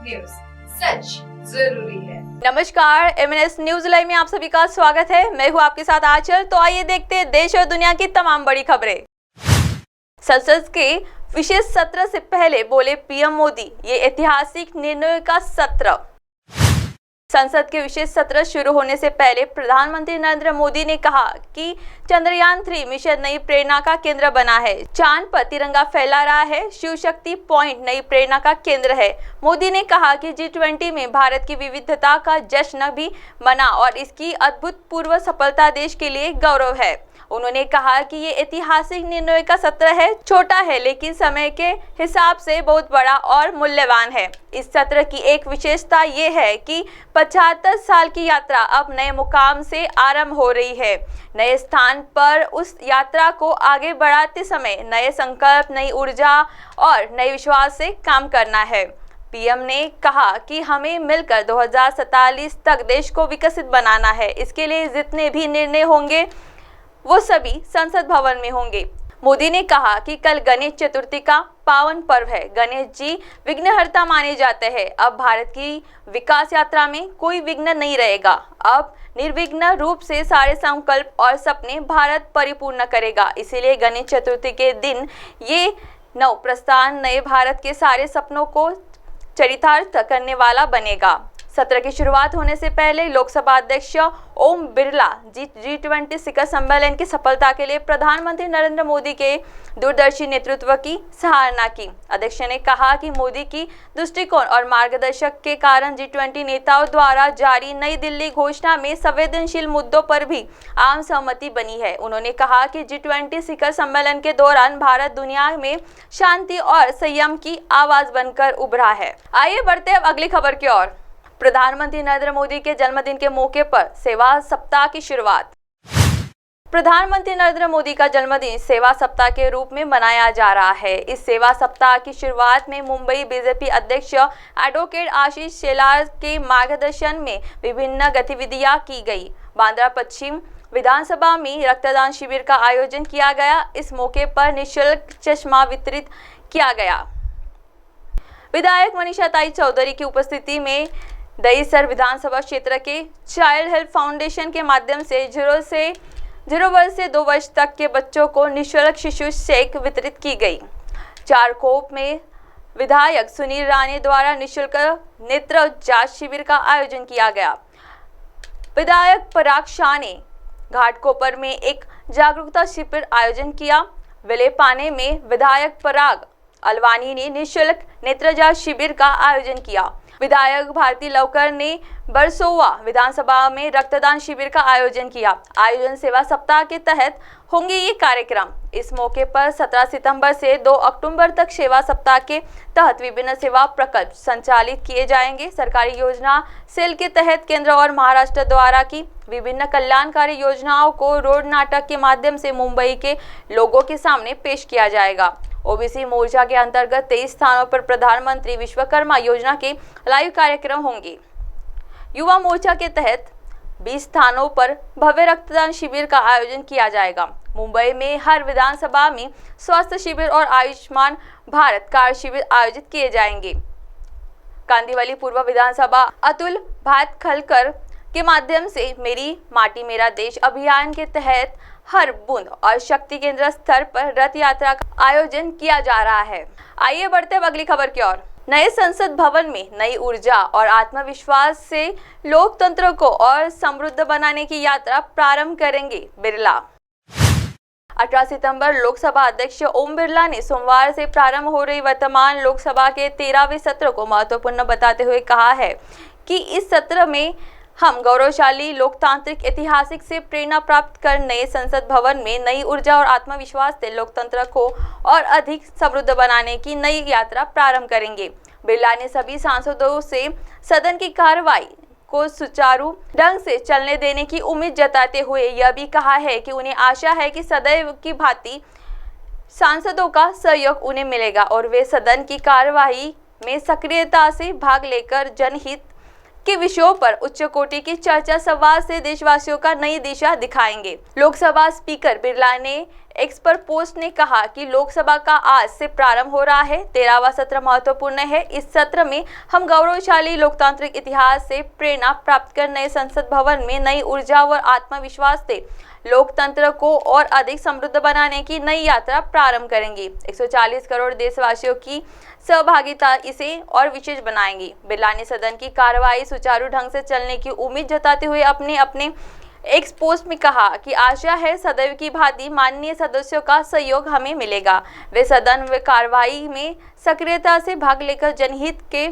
News, सच जरूरी है। नमस्कार, MNS न्यूज लाइव में आप सभी का स्वागत है। मैं हूं आपके साथ आंचल। तो आइए देखते हैं देश और दुनिया की तमाम बड़ी खबरें। संसद के विशेष सत्र से पहले बोले पीएम मोदी, ये ऐतिहासिक निर्णय का सत्र। संसद के विशेष सत्र शुरू होने से पहले प्रधानमंत्री नरेंद्र मोदी ने कहा कि चंद्रयान 3 मिशन नई प्रेरणा का केंद्र बना है। चांद पर तिरंगा फैला रहा है। शिव शक्ति पॉइंट नई प्रेरणा का केंद्र है। मोदी ने कहा कि G20 में भारत की विविधता का जश्न भी मना और इसकी अभूतपूर्व सफलता देश के लिए गौरव है। उन्होंने कहा कि ये ऐतिहासिक निर्णय का सत्र है, छोटा है लेकिन समय के हिसाब से बहुत बड़ा और मूल्यवान है। इस सत्र की एक विशेषता ये है कि 75 साल की यात्रा अब नए मुकाम से आरंभ हो रही है। नए स्थान पर उस यात्रा को आगे बढ़ाते समय नए संकल्प, नई ऊर्जा और नए विश्वास से काम करना है। पीएम ने कहा कि हमें मिलकर 2047 तक देश को विकसित बनाना है। इसके लिए जितने भी निर्णय होंगे वो सभी संसद भवन में होंगे। मोदी ने कहा कि कल गणेश चतुर्थी का पावन पर्व है। गणेश जी विघ्नहर्ता माने जाते हैं। अब भारत की विकास यात्रा में कोई विघ्न नहीं रहेगा। अब निर्विघ्न रूप से सारे संकल्प और सपने भारत परिपूर्ण करेगा। इसीलिए गणेश चतुर्थी के दिन ये नव प्रस्थान नए भारत के सारे सपनों को चरितार्थ करने वाला बनेगा। सत्र की शुरुआत होने से पहले लोकसभा अध्यक्ष ओम बिरला G20 शिखर सम्मेलन की सफलता के लिए प्रधानमंत्री नरेंद्र मोदी के दूरदर्शी नेतृत्व की सराहना की। अध्यक्ष ने कहा कि मोदी की दृष्टिकोण और मार्गदर्शक के कारण G20 नेताओं द्वारा जारी नई दिल्ली घोषणा में संवेदनशील मुद्दों पर भी आम सहमति बनी है। उन्होंने कहा कि G20 शिखर सम्मेलन के दौरान भारत दुनिया में शांति और संयम की आवाज बनकर उभरा है। आइए बढ़ते हैं अगली खबर की ओर। प्रधानमंत्री नरेंद्र मोदी के जन्मदिन के मौके पर सेवा सप्ताह की शुरुआत। प्रधानमंत्री नरेंद्र मोदी का जन्मदिन सेवा सप्ताह के रूप में मनाया जा रहा है। इस सेवा सप्ताह की शुरुआत में मुंबई बीजेपी अध्यक्ष एडवोकेट आशीष शेलार के मार्गदर्शन में विभिन्न गतिविधियां की गई। बांद्रा पश्चिम विधानसभा में रक्तदान शिविर का आयोजन किया गया। इस मौके पर निःशुल्क चश्मा वितरित किया गया। विधायक मनीषा ताई चौधरी की उपस्थिति में दहीसर विधानसभा क्षेत्र के चाइल्ड हेल्थ फाउंडेशन के माध्यम से 0 वर्ष से 2 वर्ष तक के बच्चों को निःशुल्क शिशु शेक वितरित की गई। चारकोप में विधायक सुनील राणे द्वारा निःशुल्क नेत्र जांच शिविर का आयोजन किया गया। विधायक पराग शाह ने घाटकोपर में एक जागरूकता शिविर आयोजन किया। विलेपाने में विधायक पराग अलवानी ने निःशुल्क नेत्र जांच शिविर का आयोजन किया। विधायक भारती लवकर ने बरसोवा विधानसभा में रक्तदान शिविर का आयोजन किया। आयोजन सेवा सप्ताह के तहत होंगे ये कार्यक्रम। इस मौके पर 17 सितंबर से 2 अक्टूबर तक सेवा सप्ताह के तहत विभिन्न सेवा प्रकल्प संचालित किए जाएंगे। सरकारी योजना सेल के तहत केंद्र और महाराष्ट्र द्वारा की विभिन्न कल्याणकारी योजनाओं को रोड नाटक के माध्यम से मुंबई के लोगों के सामने पेश किया जाएगा। ओबीसी मोर्चा के अंतर्गत 23 स्थानों पर प्रधानमंत्री विश्वकर्मा योजना के लाइव कार्यक्रम होंगे। युवा मोर्चा के तहत 20 स्थानों पर भव्य रक्तदान शिविर का आयोजन किया जाएगा। मुंबई में हर विधानसभा में स्वास्थ्य शिविर और आयुष्मान भारत कार्ड शिविर आयोजित किए जाएंगे। कांदिवली पूर्व विधानसभा अतुल भातखलकर के माध्यम से मेरी माटी मेरा देश अभियान के तहत हर बूंद और शक्ति केंद्र स्तर पर रथ यात्रा का आयोजन किया जा रहा है। आइए बढ़ते हैं अगली खबर की ओर। नए संसद भवन में नई ऊर्जा और आत्मविश्वास से लोकतंत्र को और समृद्ध बनाने की यात्रा प्रारंभ करेंगे बिरला। 18 सितंबर लोकसभा अध्यक्ष ओम बिरला ने सोमवार से प्रारंभ हो रही वर्तमान लोकसभा के 13वें सत्र को महत्वपूर्ण बताते हुए कहा है कि इस सत्र में हम गौरवशाली लोकतांत्रिक ऐतिहासिक से प्रेरणा प्राप्त कर नए संसद भवन में नई ऊर्जा और आत्मविश्वास से लोकतंत्र को और अधिक समृद्ध बनाने की नई यात्रा प्रारंभ करेंगे। बिरला ने सभी सांसदों से सदन की कार्रवाई को सुचारू ढंग से चलने देने की उम्मीद जताते हुए यह भी कहा है कि उन्हें आशा है कि सदैव की भांति सांसदों का सहयोग उन्हें मिलेगा और वे सदन की कार्यवाही में सक्रियता से भाग लेकर जनहित के विषयों पर उच्च कोटि की चर्चा संवाद से देशवासियों का नई दिशा दिखाएंगे। लोकसभा स्पीकर बिरला ने एक्स पर पोस्ट ने कहा कि लोकसभा का आज से प्रारंभ हो रहा है। 13वां सत्र महत्वपूर्ण है। इस सत्र में हम गौरवशाली लोकतांत्रिक इतिहास से प्रेरणा प्राप्त कर नए संसद भवन में नई ऊर्जा और आत्मविश्वास से लोकतंत्र को और अधिक समृद्ध बनाने की नई यात्रा प्रारंभ करेंगे। 140 करोड़ देशवासियों की सहभागिता इसे और विशेष बनाएंगी। बिरला ने सदन की कार्रवाई सुचारू ढंग से चलने की उम्मीद जताते हुए अपने एक्स पोस्ट में कहा कि आशा है सदैव की भांति माननीय सदस्यों का सहयोग हमें मिलेगा। वे सदन व कार्रवाई में सक्रियता से भाग लेकर जनहित के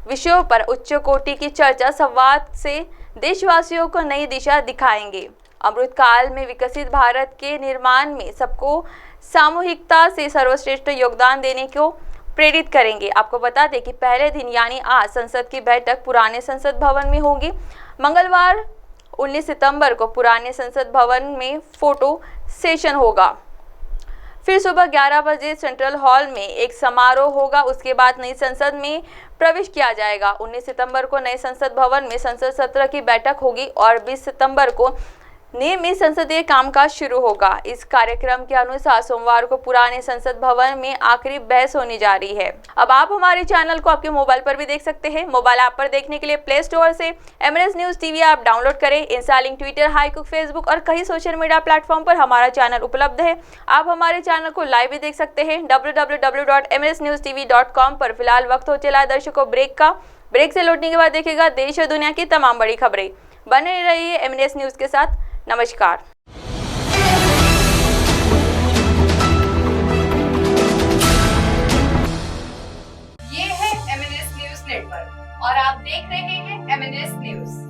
विषयों पर उच्च कोटि की चर्चा संवाद से देशवासियों को नई दिशा दिखाएंगे। अमृत काल में विकसित भारत के निर्माण में सबको सामूहिकता से सर्वश्रेष्ठ योगदान देने को प्रेरित करेंगे। आपको बता दें कि पहले दिन यानी आज संसद की बैठक पुराने संसद भवन में होगी। मंगलवार 19 सितंबर को पुराने संसद भवन में फोटो सेशन होगा। फिर सुबह 11 बजे सेंट्रल हॉल में एक समारोह होगा। उसके बाद नई संसद में प्रवेश किया जाएगा। 19 सितंबर को नए संसद भवन में संसद सत्र की बैठक होगी और 20 सितंबर को नियमित संसदीय कामकाज शुरू होगा। इस कार्यक्रम के अनुसार सोमवार को पुराने संसद भवन में आखिरी बहस होने जा रही है। अब आप हमारे चैनल को आपके मोबाइल पर भी देख सकते हैं। मोबाइल ऐप पर देखने के लिए प्ले स्टोर से MNS news TV app download करें। इंस्टा लिंक ट्विटर, हाईकुक, फेसबुक और कई सोशल मीडिया प्लेटफॉर्म पर हमारा चैनल उपलब्ध है। आप हमारे चैनल को लाइव भी देख सकते हैं www.mnsnewstv.com पर। फिलहाल वक्त हो चला है दर्शकों ब्रेक का। ब्रेक से लौटने के बाद देखिएगा देश और दुनिया की तमाम बड़ी खबरें। बने रहिए एमएनएस न्यूज के साथ। नमस्कार। ये है एमएनएस न्यूज नेटवर्क और आप देख रहे हैं एमएनएस न्यूज।